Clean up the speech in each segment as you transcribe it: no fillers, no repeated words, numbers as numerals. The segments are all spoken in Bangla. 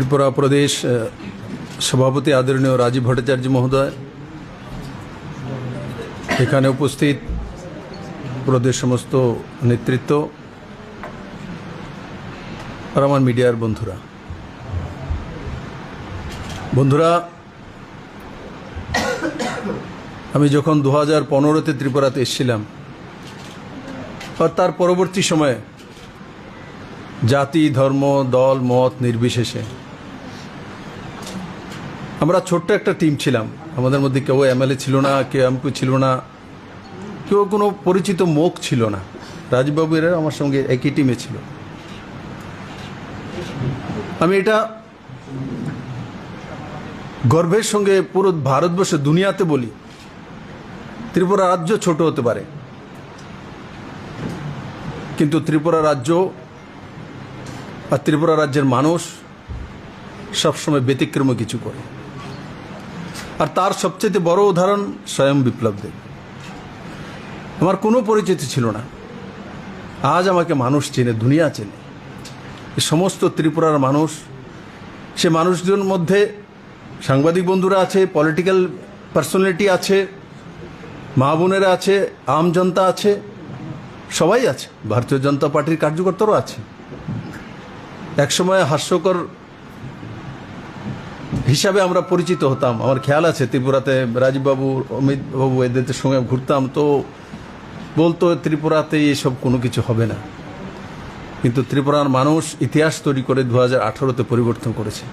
त्रिपुरा प्रदेश सभापति आदरणीय राजीव भट्टाचार्य महोदय, এখানে উপস্থিত প্রদেশ সমস্ত নেতৃত্ব আর আমার মিডিয়ার বন্ধুরা আমি যখন 2015-তে ত্রিপুরাতে এসেছিলাম আর তার পরবর্তী সময়ে জাতি ধর্ম দল মত নির্বিশেষে আমরা ছোট্ট একটা টিম ছিলাম। আমাদের মধ্যে কেউ এমএলএ ছিল না, কেউ এমপি ছিল না, কেউ কোনো পরিচিত মুখ ছিল না। রাজীববাবু এরা আমার সঙ্গে একই টিমে ছিল। আমি এটা গর্বের সঙ্গে পুরো ভারতবর্ষে দুনিয়াতে বলি, ত্রিপুরা রাজ্য ছোট হতে পারে কিন্তু ত্রিপুরা রাজ্য আর ত্রিপুরা রাজ্যের মানুষ সবসময় ব্যতিক্রম কিছু করে। আর তার সবচেয়ে বড় উদাহরণ স্বয়ং বিপ্লব দেব। আমার কোনো পরিচিতি ছিল না, আজ আমাকে মানুষ চেনে, দুনিয়া চেনে। এই সমস্ত ত্রিপুরার মানুষ, সে মানুষদের মধ্যে সাংবাদিক বন্ধুরা আছে, পলিটিক্যাল পার্সোনালিটি আছে, মা বোনেরা আছে, আম জনতা আছে, সবাই আছে। ভারতীয় জনতা পার্টির কার্যকর্তারাও আছে। একসময় হাস্যকর হিসাবে আমরা পরিচিত হতাম। আমার খেয়াল আছে ত্রিপুরাতে রাজীববাবু, অমিত বাবু এদের সঙ্গে ঘুরতাম, তো বলতো ত্রিপুরাতে এসব কোনো কিছু হবে না। কিন্তু ত্রিপুরার মানুষ ইতিহাস তৈরি করে 2018-তে পরিবর্তন করেছে।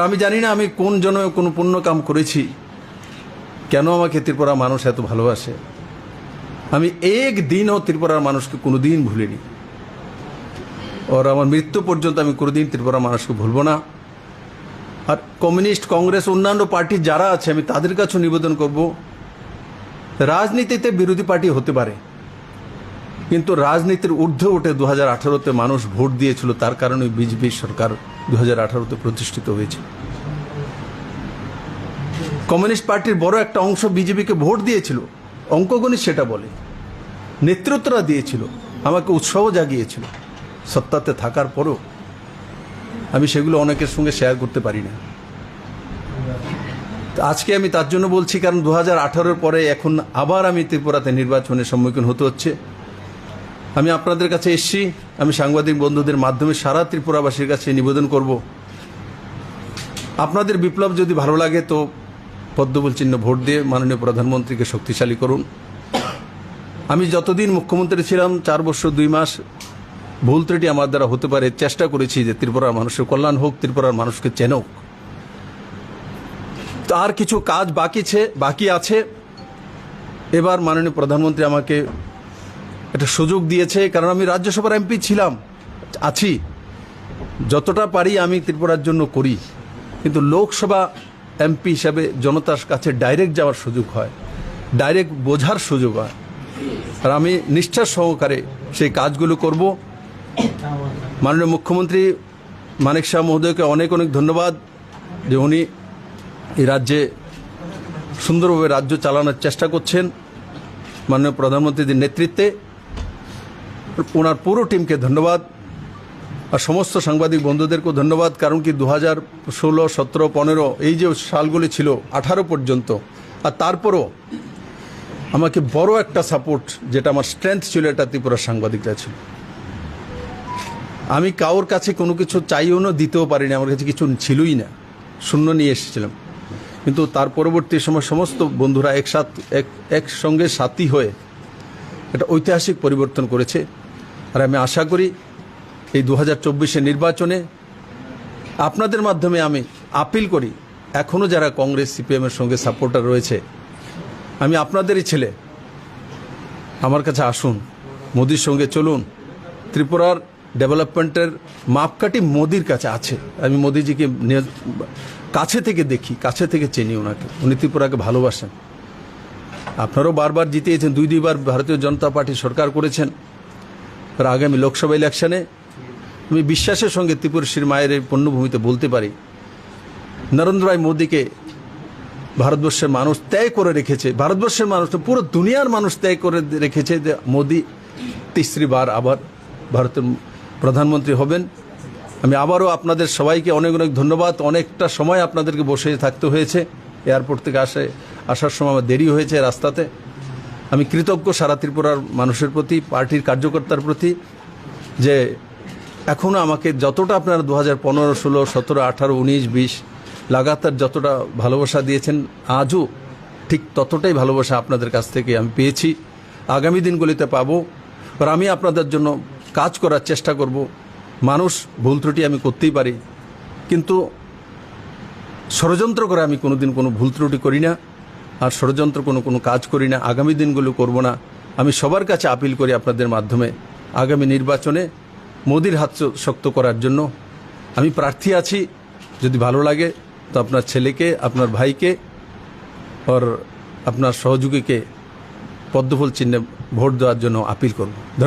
আমি জানি না আমি কোন জন্য কোনো পুণ্য কাম করেছি, কেন আমাকে ত্রিপুরা মানুষ এত ভালোবাসে। আমি একদিনও ত্রিপুরার মানুষকে কোনো দিন ভুলিনি, আর আমার মৃত্যু পর্যন্ত আমি কোনোদিন ত্রিপুরা মানুষকে ভুলব না। আর কমিউনিস্ট, কংগ্রেস, অন্যান্য পার্টি যারা আছে আমি তাদের কাছেও নিবেদন করব, রাজনীতিতে বিরোধী পার্টি হতে পারে কিন্তু রাজনীতির ঊর্ধ্বে উঠে 2018-তে মানুষ ভোট দিয়েছিল, তার কারণে বিজেপি সরকার 2018-তে প্রতিষ্ঠিত হয়েছে। কমিউনিস্ট পার্টির বড় একটা অংশ বিজেপিকে ভোট দিয়েছিল, অঙ্কগণিত সেটা বলে, নেতৃত্বরা দিয়েছিল, আমাকে উৎসাহ জাগিয়েছিল। সত্তাতে থাকার পরও আমি সেগুলো অনেকের সঙ্গে শেয়ার করতে পারি না। আজকে আমি তার জন্য বলছি, কারণ 2018-এর পরে এখন আবার আমি ত্রিপুরাতে নির্বাচনের সম্মুখীন হতে হচ্ছে। আমি আপনাদের কাছে এসেছি, আমি সাংবাদিক বন্ধুদের মাধ্যমে সারা ত্রিপুরাবাসীর কাছে নিবেদন করব, আপনাদের বিপ্লব যদি ভালো লাগে তো পদ্মফুল চিহ্ন ভোট দিয়ে মাননীয় প্রধানমন্ত্রীকে শক্তিশালী করুন। আমি যতদিন মুখ্যমন্ত্রী ছিলাম 4 বছর 2 মাস, ভুল ত্রুটি আমার দ্বারা হতে পারে, চেষ্টা করেছি যে ত্রিপুরার মানুষের কল্যাণ হোক, ত্রিপুরার মানুষকে চেনুক। তার কিছু কাজ বাকি আছে। এবার মাননীয় প্রধানমন্ত্রী আমাকে একটা সুযোগ দিয়েছে, কারণ আমি রাজ্যসভার এমপি ছিলাম, আছি, যতটা পারি আমি ত্রিপুরার জন্য করি। কিন্তু লোকসভা এমপি হিসাবে জনতার কাছে ডাইরেক্ট যাওয়ার সুযোগ হয়, ডাইরেক্ট বোঝার সুযোগ হয়। আর আমি নিষ্ঠার সহকারে সেই কাজগুলো করব। মাননীয় মুখ্যমন্ত্রী মানিক শাহ মহোদয়কে অনেক অনেক ধন্যবাদ যে উনি এই রাজ্যে সুন্দরভাবে রাজ্য চালানোর চেষ্টা করছেন। মাননীয় প্রধানমন্ত্রীর নেতৃত্বে ওনার পুরো টিমকে ধন্যবাদ, আর সমস্ত সাংবাদিক বন্ধুদেরকেও ধন্যবাদ। কারণ কি 2016, 17, 15 এই যে সালগুলি ছিল 18 পর্যন্ত, আর তারপরও আমাকে বড় একটা সাপোর্ট, যেটা আমার স্ট্রেংথ ছিল, এটা ত্রিপুরার সাংবাদিকরা ছিল। আমি কারোর কাছে কোনো কিছু চাইও না, দিতেও পারিনি, আমার কাছে কিছু ছিলই না, শূন্য নিয়ে এসেছিলাম। কিন্তু তার পরবর্তী সময় সমস্ত বন্ধুরা একসঙ্গে সাথী হয়ে এটা ঐতিহাসিক পরিবর্তন করেছে। আর আমি আশা করি এই 2024-এর নির্বাচনে আপনাদের মাধ্যমে আমি আপিল করি, এখনও যারা কংগ্রেস সিপিএমের সঙ্গে সাপোর্টার রয়েছে, আমি আপনাদেরই ছেলে, আমার কাছে আসুন, মোদির সঙ্গে চলুন। ত্রিপুরার ডেভেলপমেন্টের মাপকাঠি মোদির কাছে আছে। আমি মোদিজিকে কাছে থেকে দেখি, কাছে থেকে চিনি ওনাকে, উনি ত্রিপুরাকে ভালোবাসেন। আপনারাও বারবার জিতিয়েছেন, 2 বার ভারতীয় জনতা পার্টি সরকার করেছেন। আর আগামী লোকসভা ইলেকশনে আমি বিশ্বাসের সঙ্গে ত্রিপুরাশীর মায়ের এই পুণ্যভূমিতে বলতে পারি, নরেন্দ্র ভাই মোদিকে ভারতবর্ষের মানুষ ত্যাগ করে রেখেছে, ভারতবর্ষের মানুষ পুরো দুনিয়ার মানুষ ত্যাগ করে রেখেছে যে মোদি 3री বার আবার ভারতের প্রধানমন্ত্রী হবেন। আমি আবারও আপনাদের সবাইকে অনেক অনেক ধন্যবাদ। অনেকটা সময় আপনাদেরকে বসে থাকতে হয়েছে, এয়ারপোর্ট থেকে আসার সময় আমার দেরি হয়েছে রাস্তাতে। আমি কৃতজ্ঞ সারা ত্রিপুরার মানুষের প্রতি, পার্টির কার্যকর্তার প্রতি, যে এখনও আমাকে যতটা আপনারা 2015, 16, 17, 18, 19, 20 লাগাতার যতটা ভালোবাসা দিয়েছেন, আজও ঠিক ততটাই ভালোবাসা আপনাদের কাছ থেকে আমি পেয়েছি, আগামী দিনগুলিতে পাবো। আর আমি আপনাদের জন্য কাজ করার চেষ্টা করব। মানুষ ভুল ত্রুটি আমি করতেই পারি, কিন্তু ষড়যন্ত্র করে আমি কোনোদিন কোনো ভুল ত্রুটি করি না, আর ষড়যন্ত্র কোনো কাজ করি না, আগামী দিনগুলো করব না। আমি সবার কাছে আপিল করি আপনাদের মাধ্যমে, আগামী নির্বাচনে মোদির হাত শক্ত করার জন্য আমি প্রার্থী আছি। যদি ভালো লাগে তো আপনার ছেলেকে, আপনার ভাইকে আর আপনার সহযোগীকে পদ্মফুল চিহ্নে ভোট দেওয়ার জন্য আপিল করব।